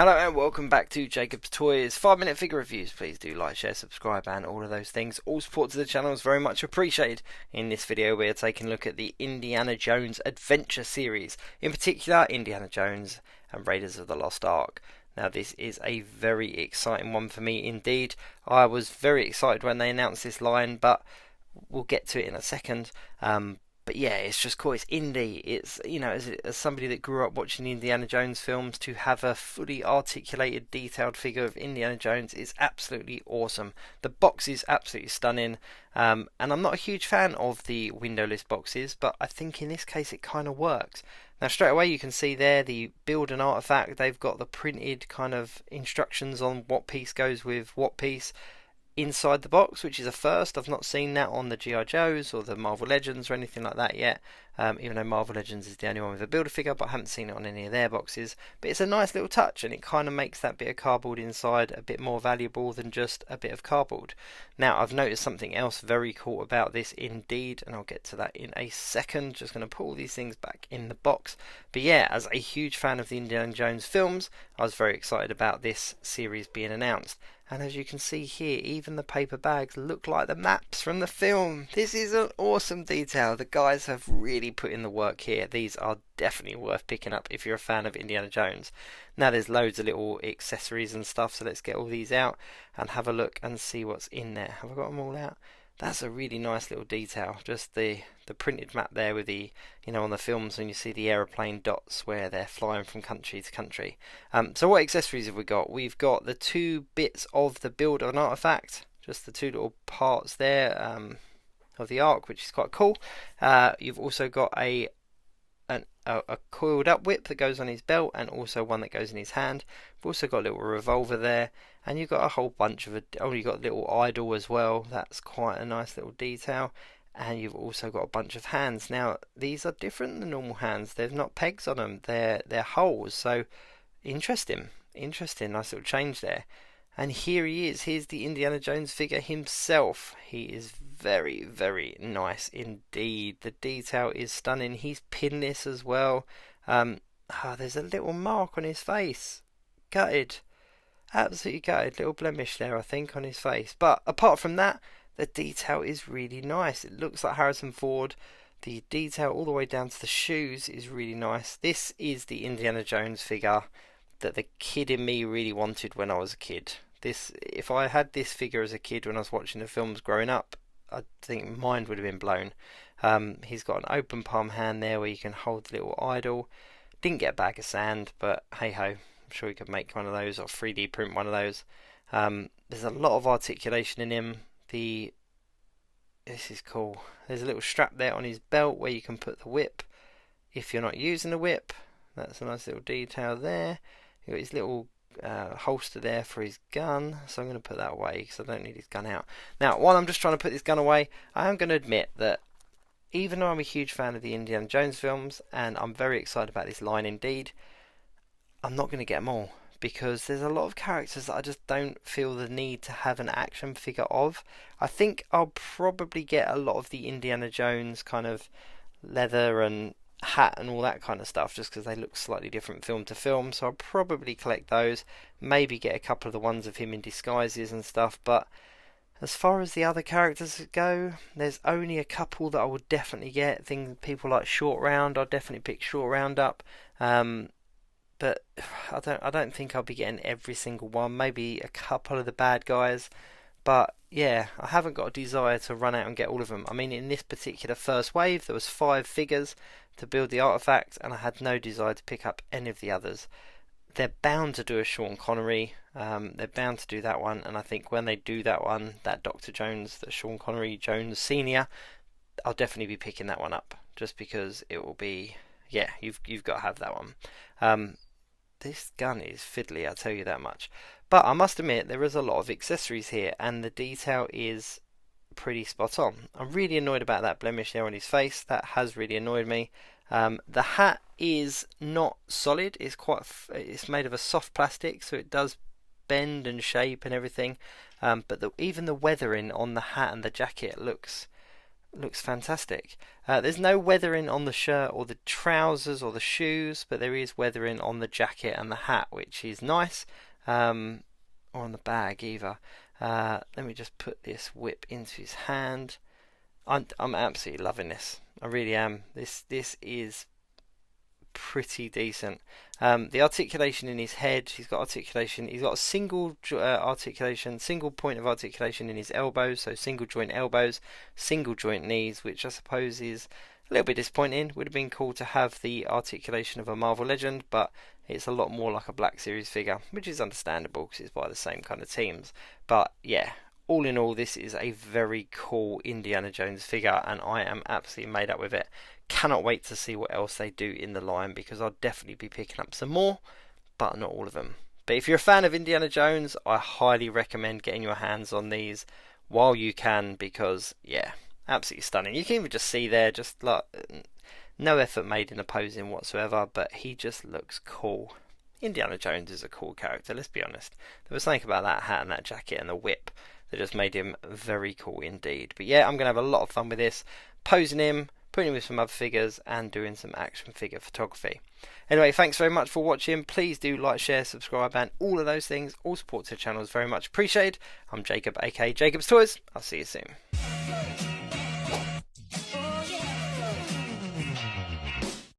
Hello and welcome back to Jacob's Toys 5-minute figure reviews. Please do like, share, subscribe and all of those things. All support to the channel is very much appreciated. In this video we are taking a look at the Indiana Jones Adventure series. In particular, Indiana Jones and Raiders of the Lost Ark. Now this is a very exciting one for me indeed. I was very excited when they announced this line, but we'll get to it in a second. But yeah, it's just cool. It's Indy. It's, you know, as somebody that grew up watching the Indiana Jones films, to have a fully articulated, detailed figure of Indiana Jones is absolutely awesome. The box is absolutely stunning, and I'm not a huge fan of the windowless boxes, but I think in this case it kind of works. Now straight away you can see there the build and artifact. They've got the printed kind of instructions on what piece goes with what piece inside the box, which is a first. I've not seen that on the G.I. Joes or the Marvel Legends or anything like that yet, even though Marvel Legends is the only one with a Build-A-Figure, but I haven't seen it on any of their boxes. But it's a nice little touch, and it kind of makes that bit of cardboard inside a bit more valuable than just a bit of cardboard. Now I've noticed something else very cool about this indeed, and I'll get to that in a second. Just going to put all these things back in the box. But yeah, as a huge fan of the Indiana Jones films, I was very excited about this series being announced. And as you can see here, even the paper bags look like the maps from the film. This is an awesome detail. The guys have really put in the work here. These are definitely worth picking up if you're a fan of Indiana Jones. Now there's loads of little accessories and stuff, so let's get all these out and have a look and see what's in there. Have I got them all out? That's a really nice little detail. Just the printed map there with the, you know, on the films when you see the aeroplane dots where they're flying from country to country. So what accessories have we got? We've got the two bits of the build of an artifact, just the two little parts there of the arc, which is quite cool. You've also got a coiled up whip that goes on his belt, and also one that goes in his hand. We've also got a little revolver there, and you've got a whole bunch of you've got a little idol as well. That's quite a nice little detail. And you've also got a bunch of hands. Now these are different than normal hands. They've not pegs on them. They're holes. So interesting, nice little change there. And here he is. Here's the Indiana Jones figure himself. He is very, very nice indeed. The detail is stunning. He's pinless as well. There's a little mark on his face. Gutted. Absolutely gutted. Little blemish there, I think, on his face. But apart from that, the detail is really nice. It looks like Harrison Ford. The detail all the way down to the shoes is really nice. This is the Indiana Jones figure that the kid in me really wanted when I was a kid. If I had this figure as a kid when I was watching the films growing up, I think my mind would have been blown. He's got an open palm hand there where you can hold the little idol. Didn't get a bag of sand, but hey ho, I'm sure we could make one of those or 3D print one of those. There's a lot of articulation in him. This is cool. There's a little strap there on his belt where you can put the whip if you're not using the whip. That's a nice little detail there. You've got his little holster there for his gun, so I'm going to put that away because I don't need his gun out. Now while I'm just trying to put this gun away, I am going to admit that even though I'm a huge fan of the Indiana Jones films and I'm very excited about this line indeed, I'm not going to get them all, because there's a lot of characters that I just don't feel the need to have an action figure of. I think I'll probably get a lot of the Indiana Jones kind of leather and hat and all that kind of stuff, just because they look slightly different film to film, so I'll probably collect those, maybe get a couple of the ones of him in disguises and stuff. But as far as the other characters go, there's only a couple that I would definitely get. People like Short Round, I'll definitely pick Short Round up, but I don't think I'll be getting every single one. Maybe a couple of the bad guys. But yeah, I haven't got a desire to run out and get all of them. I mean, in this particular first wave, there was 5 figures to build the artifact, and I had no desire to pick up any of the others. They're bound to do a Sean Connery. They're bound to do that one, and I think when they do that one, that Dr. Jones, the Sean Connery Jones Senior, I'll definitely be picking that one up, just because it will be, yeah, you've got to have that one. This gun is fiddly, I'll tell you that much. But I must admit, there is a lot of accessories here, and the detail is pretty spot on. I'm really annoyed about that blemish there on his face. That has really annoyed me. The hat is not solid. It's made of a soft plastic, so it does bend and shape and everything. But even the weathering on the hat and the jacket looks looks fantastic. There's no weathering on the shirt or the trousers or the shoes, but there is weathering on the jacket and the hat, which is nice. Or on the bag either. Let me just put this whip into his hand. I'm absolutely loving this. I really am. This is pretty decent. The articulation in his head, he's got articulation. He's got a single single point of articulation in his elbows, so single joint elbows, single joint knees, which I suppose is a little bit disappointing. Would have been cool to have the articulation of a Marvel legend, but it's a lot more like a Black Series figure, which is understandable because it's by the same kind of teams. But yeah, all in all, this is a very cool Indiana Jones figure, and I am absolutely made up with it. Cannot wait to see what else they do in the line, because I'll definitely be picking up some more, but not all of them. But if you're a fan of Indiana Jones, I highly recommend getting your hands on these while you can, because yeah, absolutely stunning. You can even just see there, just like no effort made in the posing whatsoever, but he just looks cool. Indiana Jones is a cool character, let's be honest. There was something about that hat and that jacket and the whip that just made him very cool indeed. But yeah, I'm going to have a lot of fun with this, posing him, putting him with some other figures, and doing some action figure photography. Anyway, thanks very much for watching. Please do like, share, subscribe, and all of those things. All support to the channel is very much appreciated. I'm Jacob, aka Jacob's Toys. I'll see you soon.